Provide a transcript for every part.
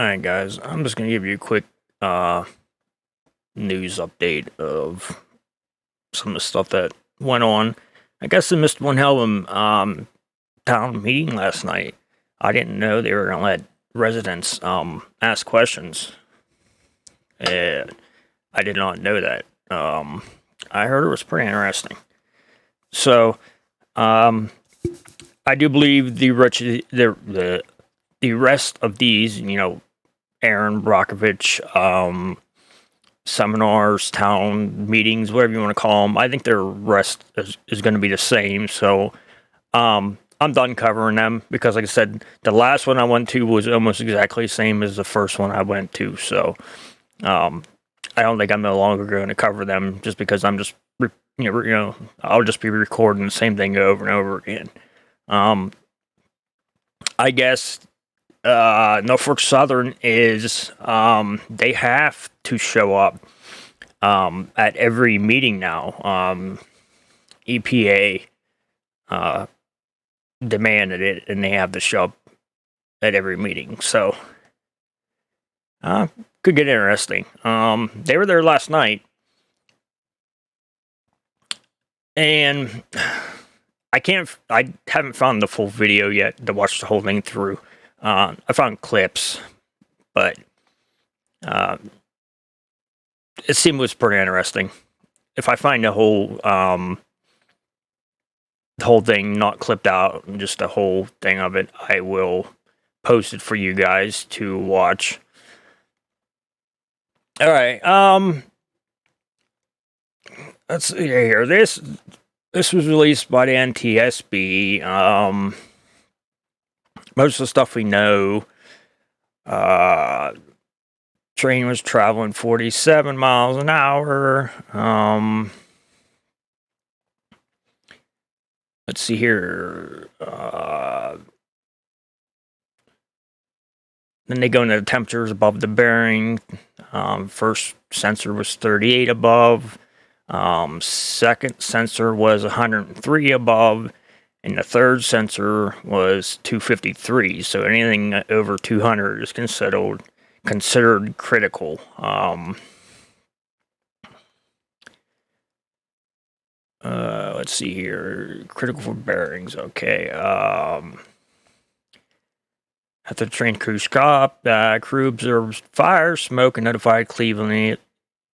Alright guys, I'm just gonna give you a quick news update of some of the stuff that went on. I guess I missed one hell of a town meeting last night. I didn't know they were gonna let residents ask questions. And I did not know that. I heard it was pretty interesting. So I do believe the rest of these, Aaron Brockovich, seminars, town meetings, whatever you want to call them. I think their rest is going to be the same. So I'm done covering them because, like I said, the last one I went to was almost exactly the same as the first one I went to. So I don't think I'm no longer going to cover them just because I'm just, I'll just be recording the same thing over and over again. I guess Norfolk Southern is they have to show up at every meeting now. EPA demanded it, and they have to show up at every meeting. So could get interesting. They were there last night, and I haven't found the full video yet to watch the whole thing through. I found clips, but it seemed was pretty interesting. If I find the whole thing not clipped out, just the whole thing of it, I will post it for you guys to watch. All right. Let's see here. This was released by the NTSB. Most of the stuff we know. Train was traveling 47 miles an hour. Let's see here. Then they go into the temperatures above the bearing. First sensor was 38 above. Second sensor was 103 above. And the third sensor was 253. So anything over 200 is considered critical. Let's see here. Critical for bearings. Okay. At the train crew stop, crew observed fire, smoke, and notified Cleveland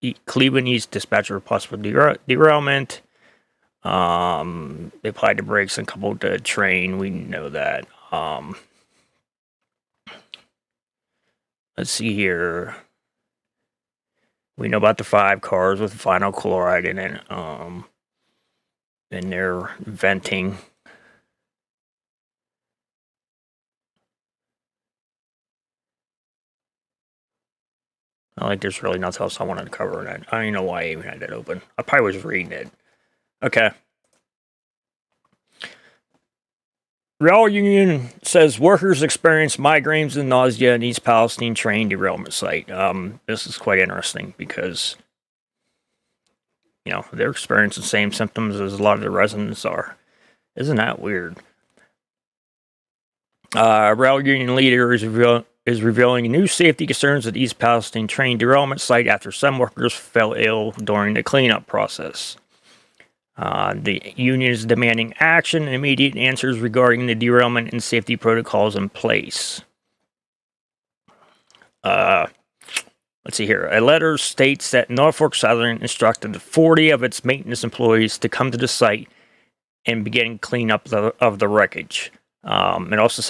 East dispatcher of possible derailment. They applied the brakes and coupled the train. We know that. Let's see here. We know about the 5 cars with vinyl chloride in it. And they're venting. I think there's really nothing else I wanted to cover in it. I don't even know why I even had that open. I probably was reading it. Okay. Rail Union says workers experience migraines and nausea in East Palestine train derailment site. This is quite interesting because, they're experiencing the same symptoms as a lot of the residents are. Isn't that weird? Rail Union leader is revealing new safety concerns at East Palestine train derailment site after some workers fell ill during the cleanup process. The union is demanding action and immediate answers regarding the derailment and safety protocols in place. Let's see here. A letter states that Norfolk Southern instructed 40 of its maintenance employees to come to the site and begin cleanup of the wreckage. It also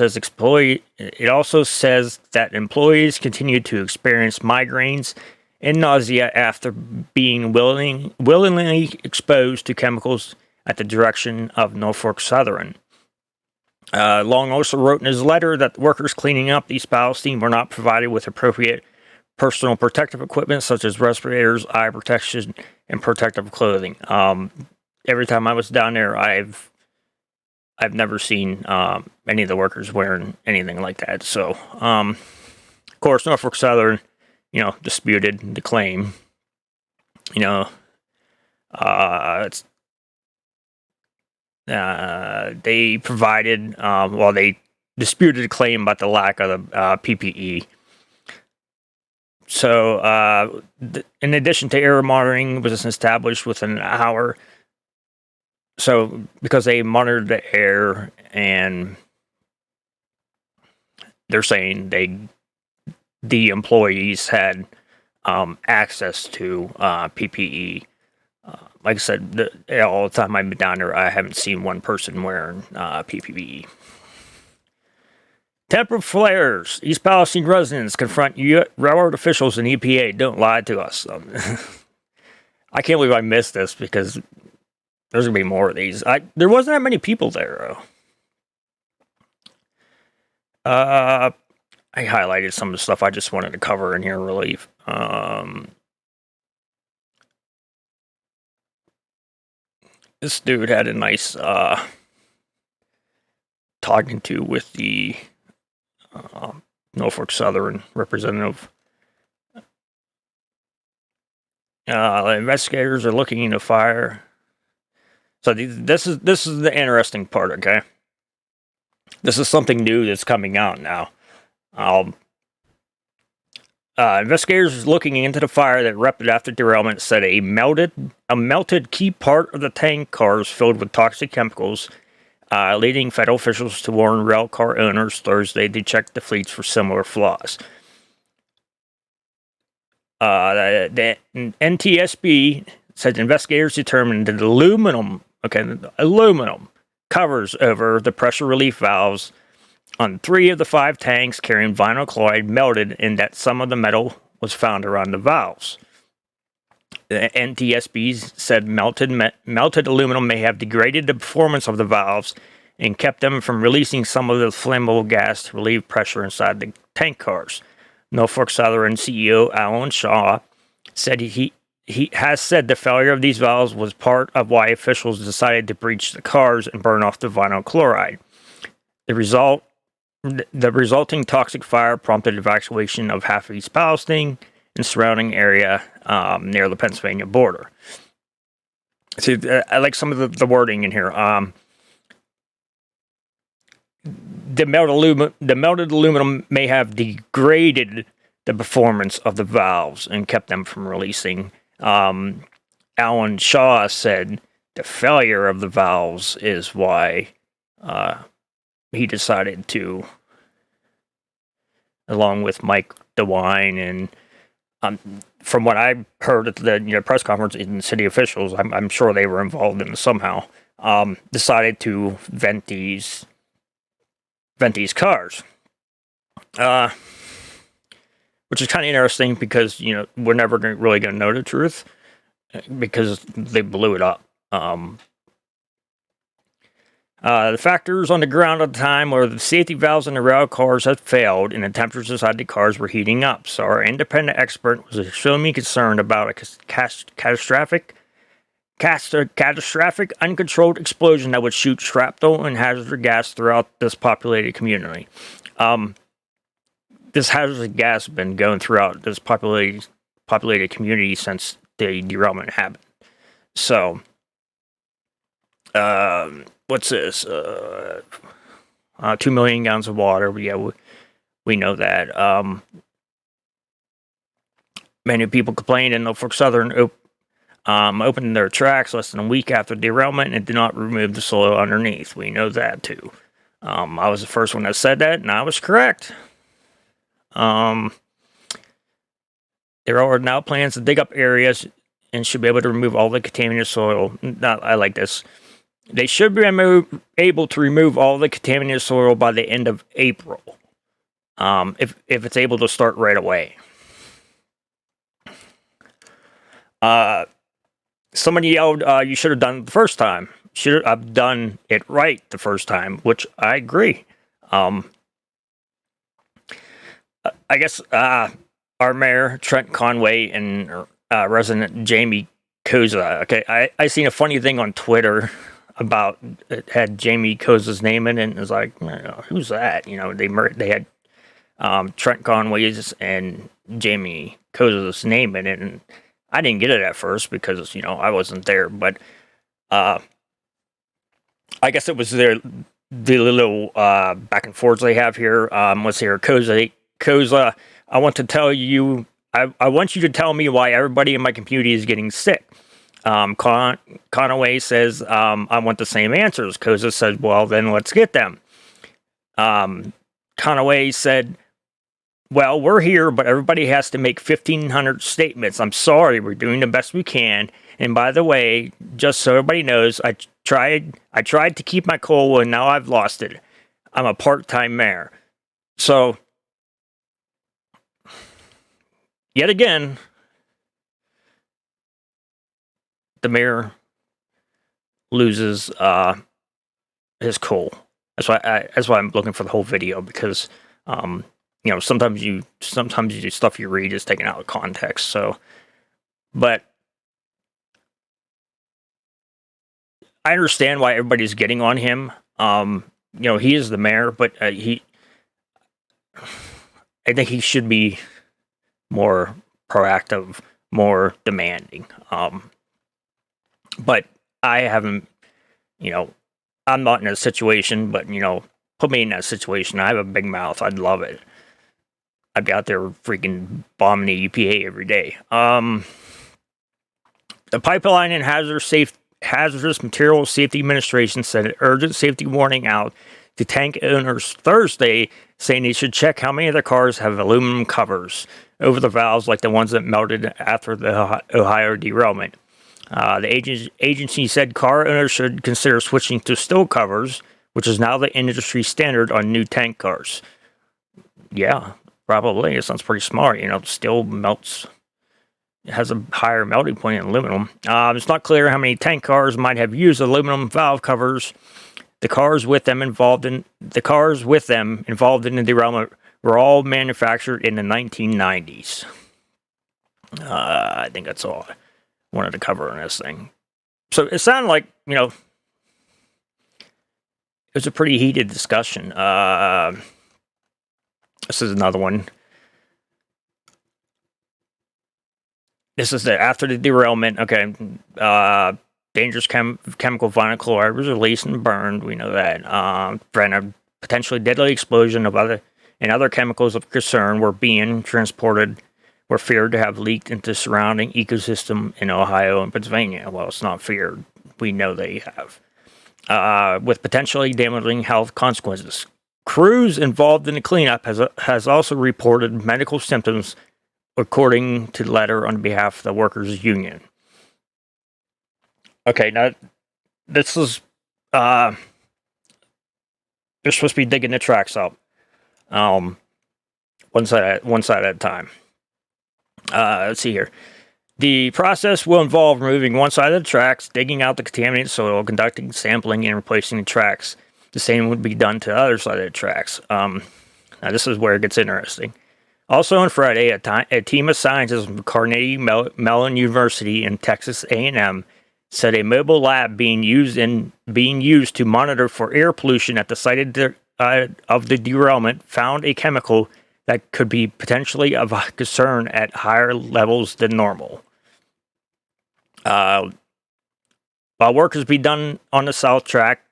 says that employees continue to experience migraines and nausea after being willingly exposed to chemicals at the direction of Norfolk Southern. Long also wrote in his letter that the workers cleaning up East Palestine were not provided with appropriate personal protective equipment such as respirators, eye protection, and protective clothing. Every time I was down there, I've never seen any of the workers wearing anything like that. So, of course, Norfolk Southern, disputed the claim. They provided, they disputed the claim about the lack of the PPE. So, in addition to air monitoring, was established within an hour. So, because they monitored the air, and they're saying the employees had access to PPE. Like I said, all the time I've been down there, I haven't seen one person wearing PPE. Temper flares. East Palestine residents confront railroad officials and EPA. Don't lie to us. I can't believe I missed this because there's going to be more of these. There wasn't that many people there, though. I highlighted some of the stuff I just wanted to cover in here, really. This dude had a nice talking to with the Norfolk Southern representative. Investigators are looking into fire. So this is the interesting part. Okay, this is something new that's coming out now. Investigators looking into the fire that erupted after derailment said a melted key part of the tank cars filled with toxic chemicals, leading federal officials to warn rail car owners Thursday to check the fleets for similar flaws. The NTSB said investigators determined that aluminum covers over the pressure relief valves on 3 of the 5 tanks carrying vinyl chloride melted, and that some of the metal was found around the valves. The NTSB said melted aluminum may have degraded the performance of the valves and kept them from releasing some of the flammable gas to relieve pressure inside the tank cars. Norfolk Southern CEO Alan Shaw said he has said the failure of these valves was part of why officials decided to breach the cars and burn off the vinyl chloride. The resulting toxic fire prompted evacuation of half of East Palestine and surrounding area near the Pennsylvania border. See, I like some of the wording in here. The melted aluminum may have degraded the performance of the valves and kept them from releasing. Alan Shaw said the failure of the valves is why he decided to, along with Mike DeWine and from what I heard at the press conference in city officials, I'm sure they were involved in it somehow. Decided to vent these cars, which is kind of interesting because we're never really going to know the truth because they blew it up. The factors on the ground at the time were the safety valves in the rail cars had failed and the temperatures inside the cars were heating up. So our independent expert was extremely concerned about a catastrophic uncontrolled explosion that would shoot shrapnel and hazardous gas throughout this populated community. This hazardous gas has been going throughout this populated community since the derailment happened. So, what's this? 2 million gallons of water. Yeah, we know that. Many people complained, and Norfolk Southern opened their tracks less than a week after derailment and did not remove the soil underneath. We know that too. I was the first one that said that, and I was correct. There are now plans to dig up areas and should be able to remove all the contaminated soil. I like this. They should be able to remove all the contaminated soil by the end of April, if it's able to start right away. Somebody yelled, you should have done it the first time. Should have done it right the first time, which I agree. I guess our mayor, Trent Conway, and resident Jamie Koza. Okay, I seen a funny thing on Twitter about it had Jamie Koza's name in it, and it was like, who's that? They had Trent Conway's and Jamie Koza's name in it, and I didn't get it at first because I wasn't there, but I guess it was the little back and forth they have here. Let's hear Koza. I want to tell you I want you to tell me why everybody in my community is getting sick. Conaway says, I want the same answers. Koza said, well, then let's get them. Conaway said, well, we're here, but everybody has to make 1,500 statements. I'm sorry, we're doing the best we can. And by the way, just so everybody knows, I tried to keep my cool, and now I've lost it. I'm a part-time mayor. So, yet again, the mayor loses his cool. That's why I'm looking for the whole video, because sometimes you stuff you read is taken out of context. So, but I understand why everybody's getting on him. He is the mayor, but I think he should be more proactive, more demanding. But I haven't, I'm not in a situation, but, put me in that situation. I have a big mouth. I'd love it. I'd be out there freaking bombing the EPA every day. The Pipeline and Hazardous Materials Safety Administration sent an urgent safety warning out to tank owners Thursday, saying they should check how many of their cars have aluminum covers over the valves like the ones that melted after the Ohio derailment. The agency said car owners should consider switching to steel covers, which is now the industry standard on new tank cars. Yeah, probably. It sounds pretty smart. Steel melts. It has a higher melting point than aluminum. It's not clear how many tank cars might have used aluminum valve covers. The cars with them involved in the derailment were all manufactured in the 1990s. I think that's all I wanted to cover on this thing. So it sounded like, it was a pretty heated discussion. This is another one. This is after the derailment. Okay. Dangerous chemical vinyl chloride was released and burned. We know that. A potentially deadly explosion of other chemicals of concern were being transported, were feared to have leaked into surrounding ecosystem in Ohio and Pennsylvania. Well, it's not feared. We know they have. With potentially damaging health consequences. Crews involved in the cleanup has also reported medical symptoms, according to the letter on behalf of the workers' union. Okay, now this is they're supposed to be digging the tracks up, one side at a time. Let's see here. The process will involve removing one side of the tracks, digging out the contaminated soil, conducting sampling, and replacing the tracks. The same would be done to the other side of the tracks. Now this is where it gets interesting. Also on Friday, a team of scientists from Carnegie Mellon University and Texas A&M said a mobile lab being used to monitor for air pollution at the site of the derailment found a chemical that could be potentially of concern at higher levels than normal. While work is being done on the south track,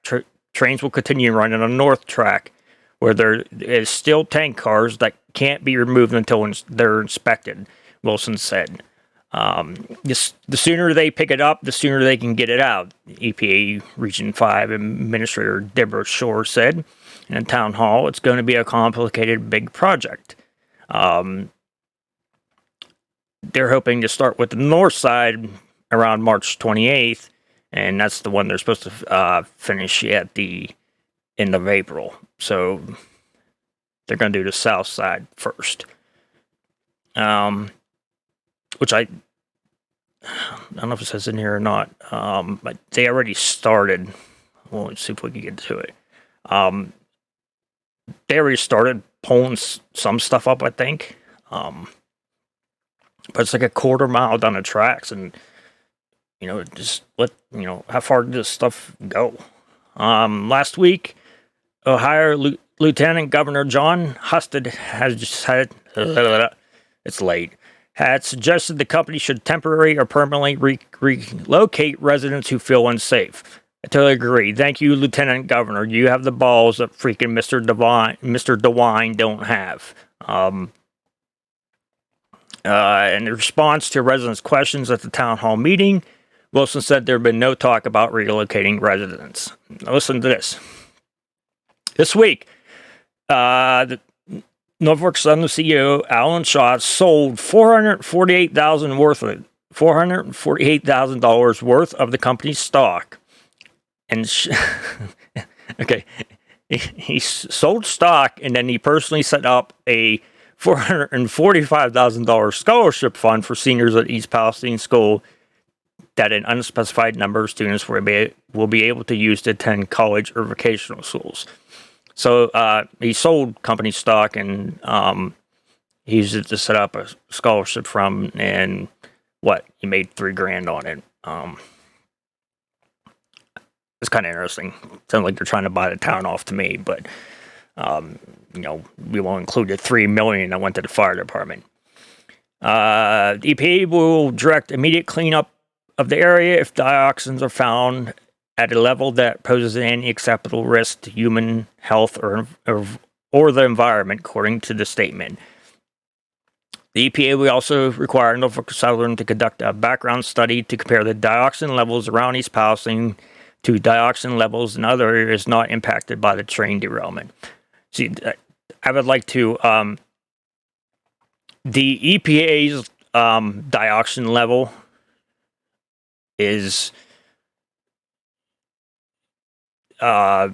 trains will continue running on the north track, where there is still tank cars that can't be removed until they're inspected, Wilson said. The sooner they pick it up, the sooner they can get it out, EPA Region 5 Administrator Deborah Shore said in a town hall. It's going to be a complicated, big project. They're hoping to start with the north side around March 28th, and that's the one they're supposed to finish at the end of April. So they're going to do the south side first. Which I don't know if it says in here or not, but they already started. Well, let's see if we can get to it. They already started pulling some stuff up, I think. But it's like a quarter mile down the tracks, and just how far did this stuff go? Last week, Ohio Lieutenant Governor John Husted has just had it's late. Had suggested the company should temporarily or permanently relocate residents who feel unsafe. I totally agree. Thank you, Lieutenant Governor. You have the balls that freaking Mr. DeWine don't have. In response to residents' questions at the town hall meeting, Wilson said there had been no talk about relocating residents. Now listen to this. This week, the Norfolk Southern CEO Alan Shaw sold $448,000 worth of the company's stock, and okay, he sold stock, and then he personally set up a $445,000 scholarship fund for seniors at East Palestine School that an unspecified number of students will be able to use to attend college or vocational schools. So he sold company stock, and he used it to set up a scholarship fund, and he made $3,000 on it. It's kind of interesting. Sounds like they're trying to buy the town off to me, but we won't include the $3 million that went to the fire department. The EPA will direct immediate cleanup of the area if dioxins are found at a level that poses any acceptable risk to human health or the environment, according to the statement. The EPA will also require Norfolk Southern to conduct a background study to compare the dioxin levels around East Palestine to dioxin levels in other areas not impacted by the train derailment. See, I would like to... the EPA's dioxin level is... how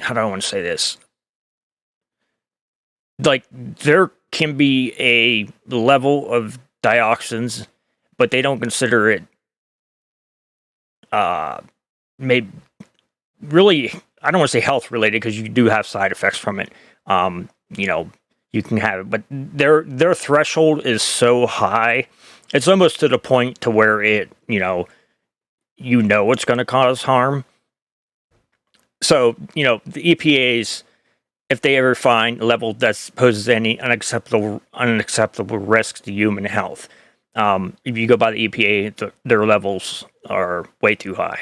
do I want to say this? Like, there can be a level of dioxins, but they don't consider it maybe really, I don't want to say health related, because you do have side effects from it. You can have it, but their threshold is so high, it's almost to the point to where it, it's going to cause harm. So, the EPA's, if they ever find a level that poses any unacceptable risks to human health, if you go by the EPA, their levels are way too high.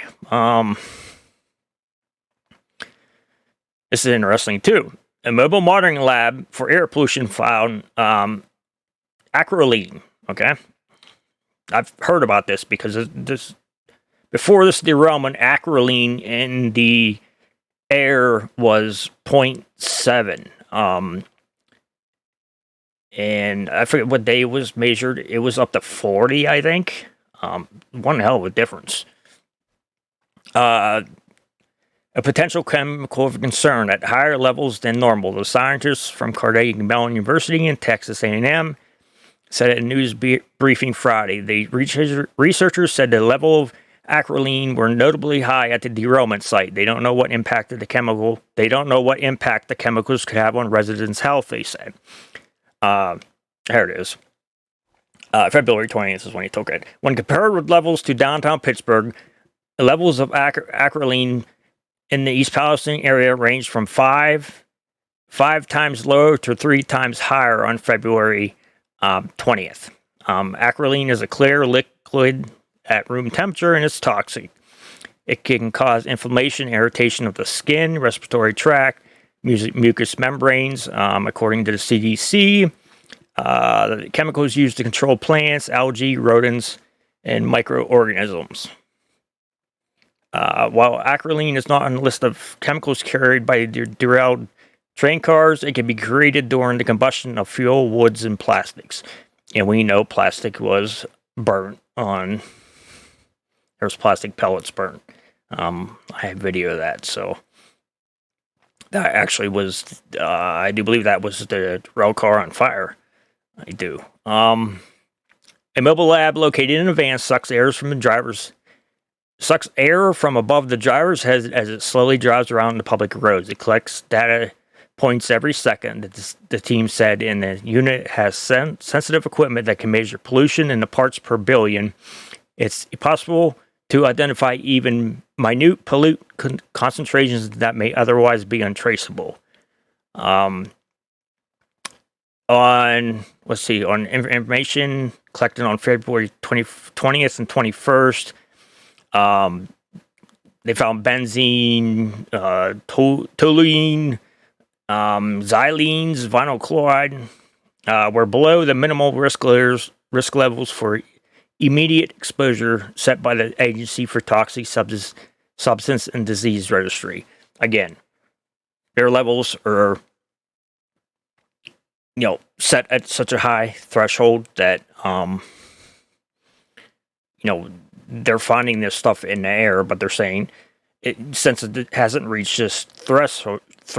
This is interesting too. A mobile monitoring lab for air pollution found acrolein. Okay, I've heard about this because before this derailment, acrolein in the air was 0.7. And I forget what day it was measured. It was up to 40, I think. One hell of a difference. A potential chemical of concern at higher levels than normal. The scientists from Carnegie Mellon University and Texas A&M said at a news briefing Friday. The researchers said the level of acrolein were notably high at the derailment site. They don't know what impact the chemicals could have on residents' health, they said. Here it is. February 20th is when he took it. When compared with levels to downtown Pittsburgh, the levels of acrolein in the East Palestine area ranged from five times lower to 3 times higher on February 20th. Acrolein is a clear liquid at room temperature, and it's toxic. It can cause inflammation, irritation of the skin, respiratory tract, mucous membranes, according to the CDC. The chemicals used to control plants, algae, rodents, and microorganisms. While acrolein is not on the list of chemicals carried by derailed train cars, it can be created during the combustion of fuel, woods, and plastics. And we know plastic was burnt on... There's plastic pellets burnt. I have video of that, so... That actually was... I do believe that was the rail car on fire. I do. A mobile lab located in a van sucks air from above the driver's head as it slowly drives around the public roads. It collects data points every second. The team said, and the unit has sensitive equipment that can measure pollution in the parts per billion. It's possible to identify even minute pollutant concentrations that may otherwise be untraceable. On information collected on February 20th and 21st, they found benzene, toluene, xylenes, vinyl chloride, were below the minimal risk levels for immediate exposure set by the Agency for Toxic Substance and Disease Registry. Again, their levels are, set at such a high threshold that, they're finding this stuff in the air, but they're saying since it hasn't reached this threshold, it's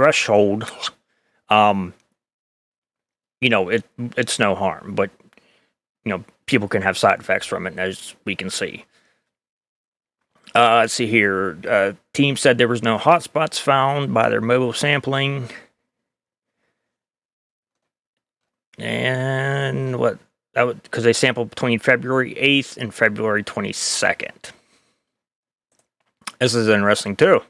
no harm. But people can have side effects from it, as we can see. Let's see here. Team said there was no hotspots found by their mobile sampling. And what? Because they sampled between February 8th and February 22nd. This is interesting, too.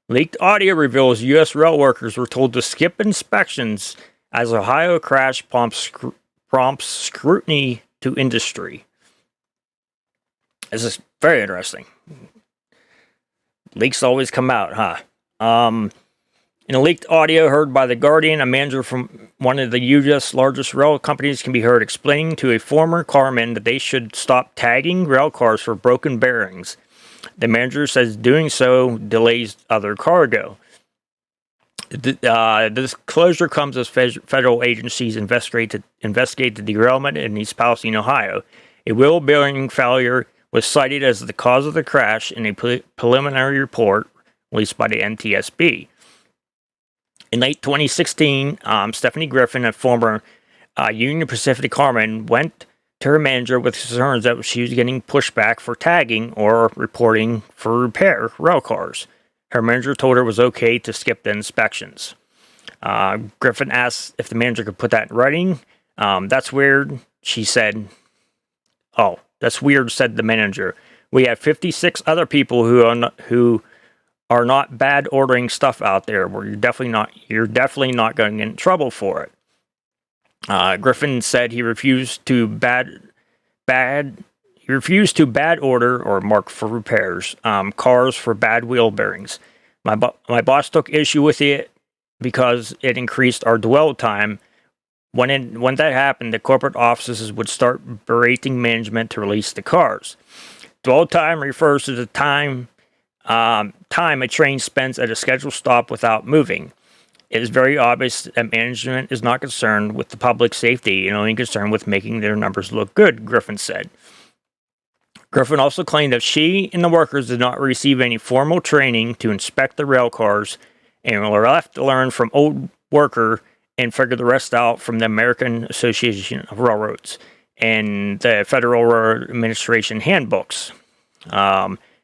Leaked audio reveals U.S. rail workers were told to skip inspections as Ohio crash prompts scrutiny to industry. This is very interesting. Leaks always come out, huh? In a leaked audio heard by The Guardian, a manager from one of the U.S. largest rail companies can be heard explaining to a former carman that they should stop tagging rail cars for broken bearings. The manager says doing so delays other cargo. The disclosure comes as federal agencies investigate the derailment in East Palestine, Ohio. A wheel bearing failure was cited as the cause of the crash in a preliminary report released by the NTSB. In late 2016, Stephanie Griffin, a former Union Pacific carman, went to her manager with concerns that she was getting pushback for tagging or reporting for repair rail cars. Her manager told her it was okay to skip the inspections. Griffin asked if the manager could put that in writing. That's weird, she said. Oh, that's weird, said the manager. We have 56 other people who are not bad ordering stuff out there where you're definitely not going to get in trouble for it. Griffin said he refused to bad order or mark for repairs cars for bad wheel bearings. My boss took issue with it because it increased our dwell time. When that happened, the corporate offices would start berating management to release the cars. Dwell time refers to the time a train spends at a scheduled stop without moving. It is very obvious that management is not concerned with the public's safety and only concerned with making their numbers look good, Griffin said. Griffin also claimed that she and the workers did not receive any formal training to inspect the rail cars and were left to learn from old worker and figure the rest out from the American Association of Railroads and the Federal Railroad Administration handbooks.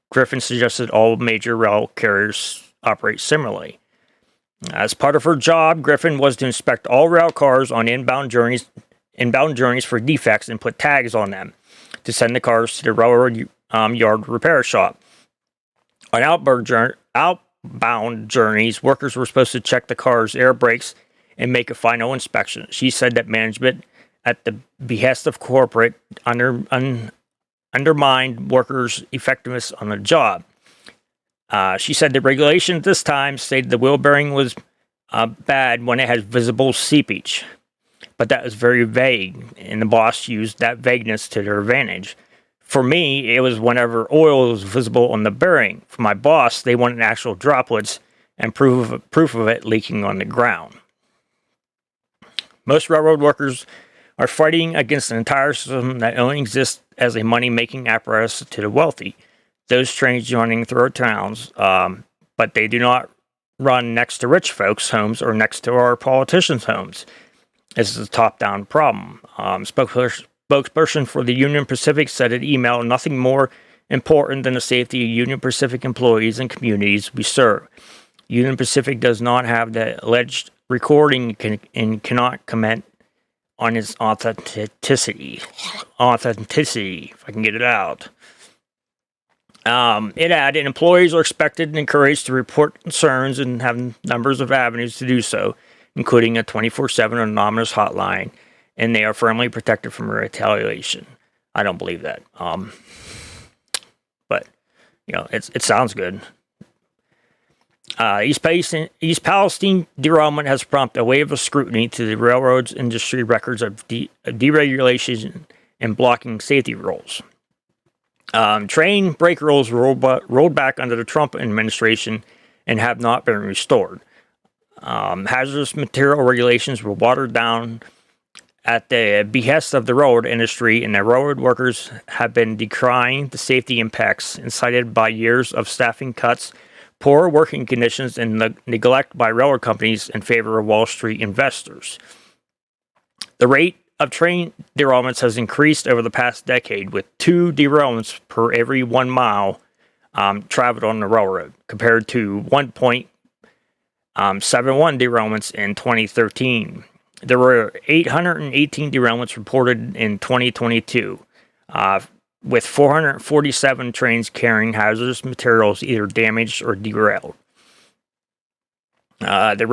Griffin suggested all major rail carriers operate similarly. As part of her job, Griffin was to inspect all rail cars on inbound journeys for defects and put tags on them to send the cars to the railroad yard repair shop. On outbound journeys, workers were supposed to check the car's air brakes and make a final inspection. She said that management, at the behest of corporate, undermined workers' effectiveness on the job. She said the regulation at this time stated the wheel bearing was bad when it had visible seepage, but that was very vague, and the boss used that vagueness to their advantage. For me, it was whenever oil was visible on the bearing. For my boss, they wanted actual droplets and proof of it leaking on the ground. Most railroad workers are fighting against an entire system that only exists as a money-making apparatus to the wealthy. Those trains running through our towns, but they do not run next to rich folks' homes or next to our politicians' homes. This is a top-down problem. Spokesperson for the Union Pacific said in email, nothing more important than the safety of Union Pacific employees and communities we serve. Union Pacific does not have the alleged recording and cannot comment on its authenticity, if I can get it out. It added, employees are expected and encouraged to report concerns and have numbers of avenues to do so, including a 24/7 anonymous hotline, and they are firmly protected from retaliation. I don't believe that. But, it sounds good. East Palestine derailment has prompted a wave of scrutiny to the railroad's industry records of deregulation and blocking safety rules. Train brake rules rolled back under the Trump administration and have not been restored. Hazardous material regulations were watered down at the behest of the railroad industry, and the railroad workers have been decrying the safety impacts incited by years of staffing cuts, poor working conditions, and neglect by railroad companies in favor of Wall Street investors. The rate of train derailments has increased over the past decade, with 2 derailments per every 1 mile traveled on the railroad, compared to 1.71 derailments in 2013. There were 818 derailments reported in 2022, with 447 trains carrying hazardous materials either damaged or derailed. The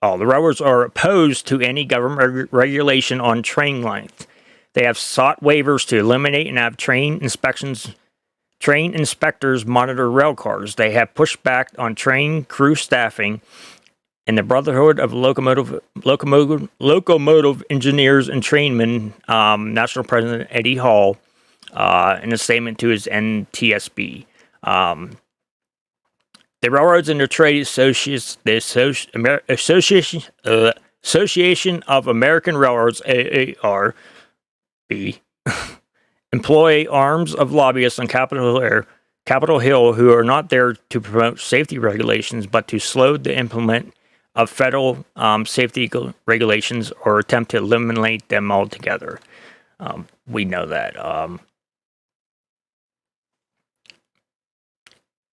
railroads are opposed to any government regulation on train length. They have sought waivers to eliminate and have train inspectors monitor rail cars. They have pushed back on train crew staffing, and the Brotherhood of Locomotive Engineers and Trainmen, National President Eddie Hall, in a statement to his NTSB. The Railroads and their Trade Associates, the Association of American Railroads, AARB, employ arms of lobbyists on Capitol Hill who are not there to promote safety regulations, but to slow the implement of federal safety regulations or attempt to eliminate them altogether. We know that.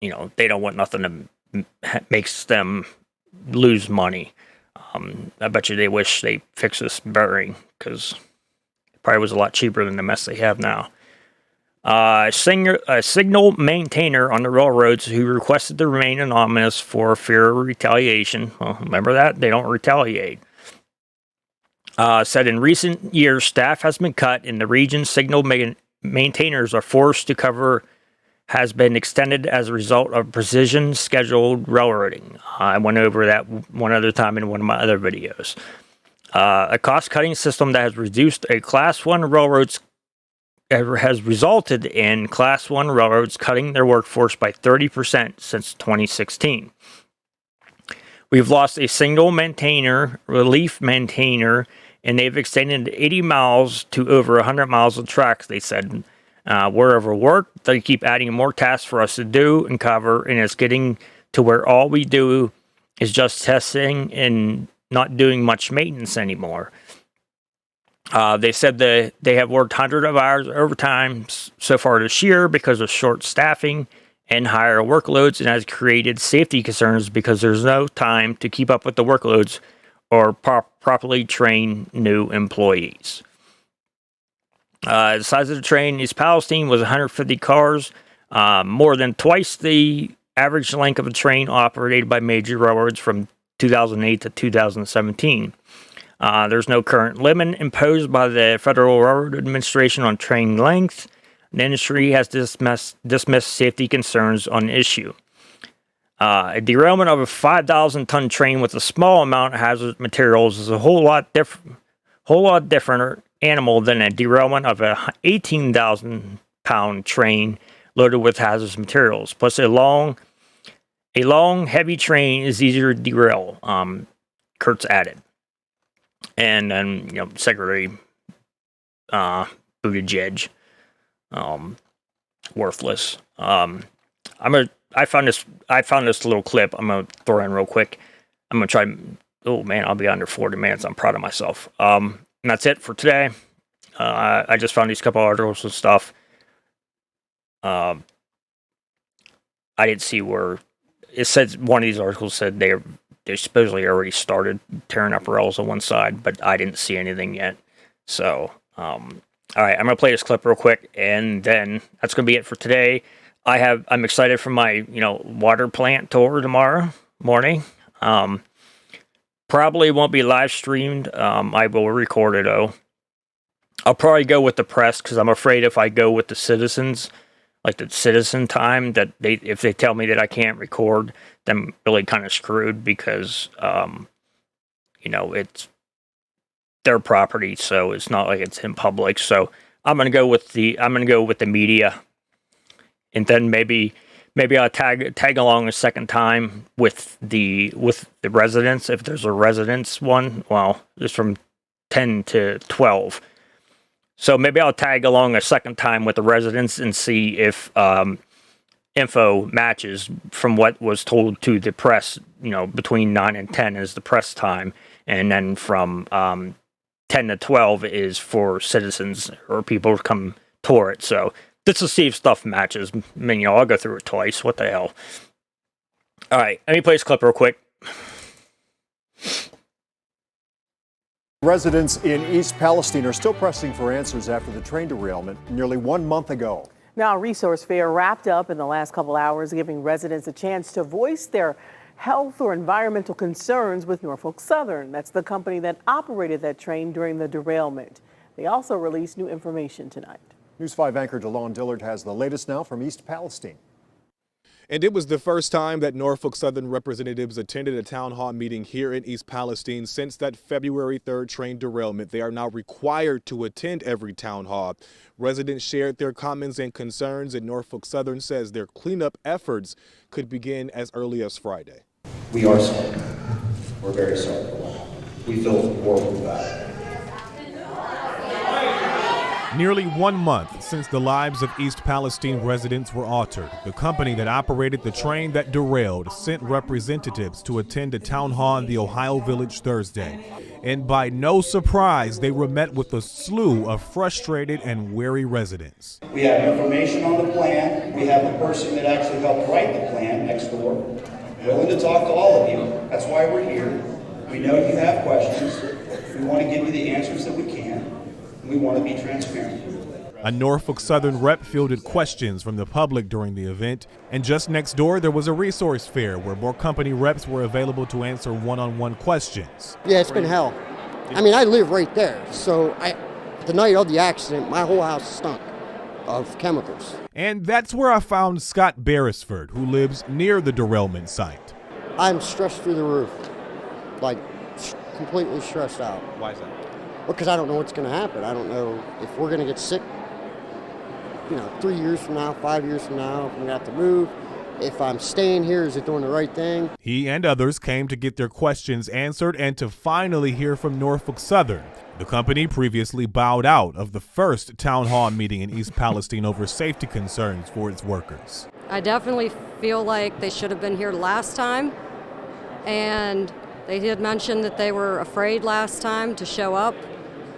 They don't want nothing that makes them lose money. I bet you they wish they fixed this bearing, because it probably was a lot cheaper than the mess they have now. A signal maintainer on the railroads who requested to remain anonymous for fear of retaliation. Well, remember that? They don't retaliate. Said in recent years, staff has been cut and the region's signal maintainers are forced to cover has been extended as a result of precision scheduled railroading. I went over that one other time in one of my other videos. A cost-cutting system that has resulted in Class 1 railroads cutting their workforce by 30% since 2016. We've lost a single relief maintainer, and they've extended 80 miles to over 100 miles of tracks, they said. We're overworked. They keep adding more tasks for us to do and cover, and it's getting to where all we do is just testing and not doing much maintenance anymore. They said that they have worked hundreds of hours overtime so far this year because of short staffing and higher workloads, and has created safety concerns because there's no time to keep up with the workloads or properly train new employees. The size of the train in East Palestine was 150 cars, more than twice the average length of a train operated by major railroads from 2008 to 2017. There's no current limit imposed by the Federal Railroad Administration on train length. The industry has dismissed safety concerns on the issue. A derailment of a 5,000-ton train with a small amount of hazardous materials is a whole lot different animal than a derailment of a 18,000-pound train loaded with hazardous materials. Plus, a long, heavy train is easier to derail. Kurtz added, and then Secretary Buttigieg, worthless. I found this little clip. I'm gonna throw in real quick. I'm gonna try. Oh man, I'll be under 40 minutes. I'm proud of myself. And that's it for today. I just found these couple articles and stuff. I didn't see where it said. One of these articles said they supposedly already started tearing up rails on one side, but I didn't see anything yet. So, all right, I'm gonna play this clip real quick, and then that's gonna be it for today. I'm excited for my water plant tour tomorrow morning. Probably won't be live streamed. I will record it though. I'll probably go with the press because I'm afraid if I go with the citizens, like the citizen time, that if they tell me that I can't record, then I'm really kind of screwed because it's their property, so it's not like it's in public. So I'm gonna go with the media, and then maybe I'll tag along a second time with the residents if there's a residents one. Well, it's from 10 to 12. So maybe I'll tag along a second time with the residents and see if info matches from what was told to the press. Between 9 and 10 is the press time, and then from 10 to 12 is for citizens or people to come tour it. So just to see if stuff matches. I mean, I'll go through it twice. What the hell? All right, let me play this clip real quick. Residents in East Palestine are still pressing for answers after the train derailment nearly 1 month ago. Now, a resource fair wrapped up in the last couple hours, giving residents a chance to voice their health or environmental concerns with Norfolk Southern. That's the company that operated that train during the derailment. They also released new information tonight. News 5 anchor DeLon Dillard has the latest now from East Palestine. And it was the first time that Norfolk Southern representatives attended a town hall meeting here in East Palestine since that February 3rd train derailment. They are now required to attend every town hall. Residents shared their comments and concerns, and Norfolk Southern says their cleanup efforts could begin as early as Friday. We are sorry. We're very sorry for what happened. We feel horrible about it. Nearly 1 month since the lives of East Palestine residents were altered, the company that operated the train that derailed sent representatives to attend a town hall in the Ohio Village Thursday. And by no surprise, they were met with a slew of frustrated and weary residents. We have information on the plan. We have the person that actually helped write the plan next door, willing to talk to all of you. That's why we're here. We know you have questions. We want to give you the answers that we can. We want to be transparent. A Norfolk Southern rep fielded questions from the public during the event, and just next door there was a resource fair where more company reps were available to answer one-on-one questions. Yeah, it's been hell. I mean, I live right there, so the night of the accident, my whole house stunk of chemicals. And that's where I found Scott Beresford, who lives near the derailment site. I'm stressed through the roof, like completely stressed out. Why is that? Because I don't know what's going to happen. I don't know if we're going to get sick, 3 years from now, 5 years from now, if we're going to have to move. If I'm staying here, is it doing the right thing? He and others came to get their questions answered and to finally hear from Norfolk Southern. The company previously bowed out of the first town hall meeting in East Palestine over safety concerns for its workers. I definitely feel like they should have been here last time, and they did mention that they were afraid last time to show up.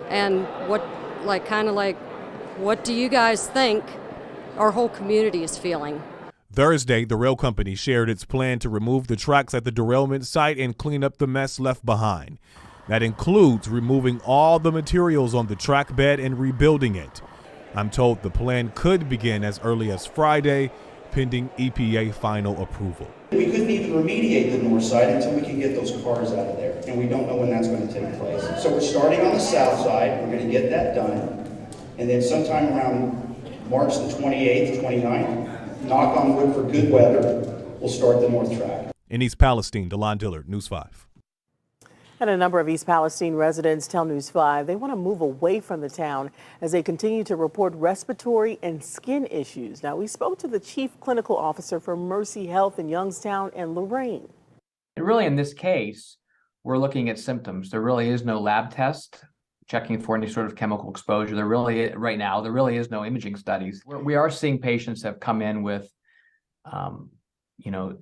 And what do you guys think our whole community is feeling? Thursday, the rail company shared its plan to remove the tracks at the derailment site and clean up the mess left behind. That includes removing all the materials on the track bed and rebuilding it. I'm told the plan could begin as early as Friday, pending EPA final approval. We couldn't even remediate the north side until we can get those cars out of there, and we don't know when that's going to take place. So we're starting on the south side. We're going to get that done, and then sometime around March the 28th, 29th, knock on wood for good weather, we'll start the north track. In East Palestine, DeLon Dillard, News 5. And a number of East Palestine residents tell News 5 they want to move away from the town as they continue to report respiratory and skin issues. Now, we spoke to the chief clinical officer for Mercy Health in Youngstown and Lorraine. And really, in this case, we're looking at symptoms. There really is no lab test checking for any sort of chemical exposure. Right now, there really is no imaging studies. We are seeing patients have come in with,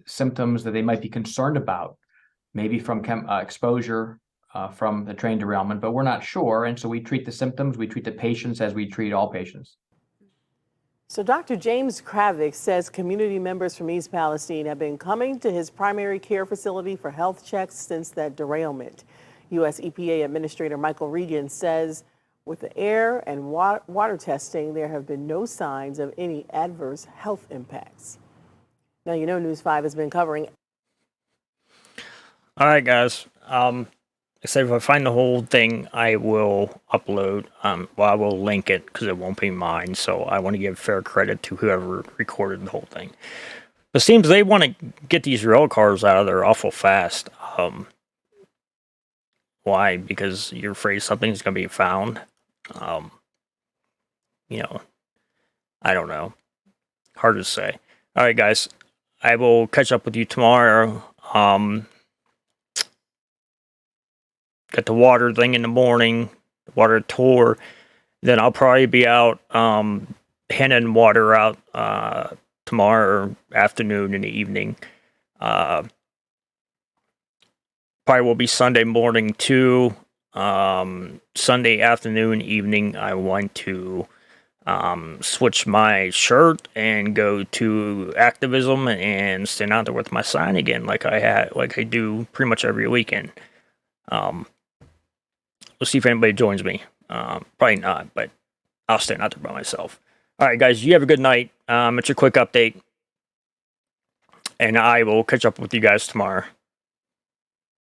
symptoms that they might be concerned about, maybe from exposure from the train derailment, but we're not sure. And so we treat the symptoms, we treat the patients as we treat all patients. So Dr. James Kravik says community members from East Palestine have been coming to his primary care facility for health checks since that derailment. U.S. EPA Administrator Michael Regan says with the air and water testing, there have been no signs of any adverse health impacts. Now, News 5 has been covering. All right, guys. I said if I find the whole thing, I will upload. Well, I will link it because it won't be mine. So I want to give fair credit to whoever recorded the whole thing. It seems they want to get these rail cars out of there awful fast. Why? Because you're afraid something's going to be found. You know, I don't know. Hard to say. All right, guys. I will catch up with you tomorrow. Got the water thing in the morning, water tour. Then I'll probably be out handing water out tomorrow afternoon and evening. Probably will be Sunday morning too. Sunday afternoon, evening, I want to switch my shirt and go to activism and stand out there with my sign again, like I do pretty much every weekend. We'll see if anybody joins me. Probably not, but I'll stand out there by myself. All right, guys, you have a good night. It's a quick update, and I will catch up with you guys tomorrow.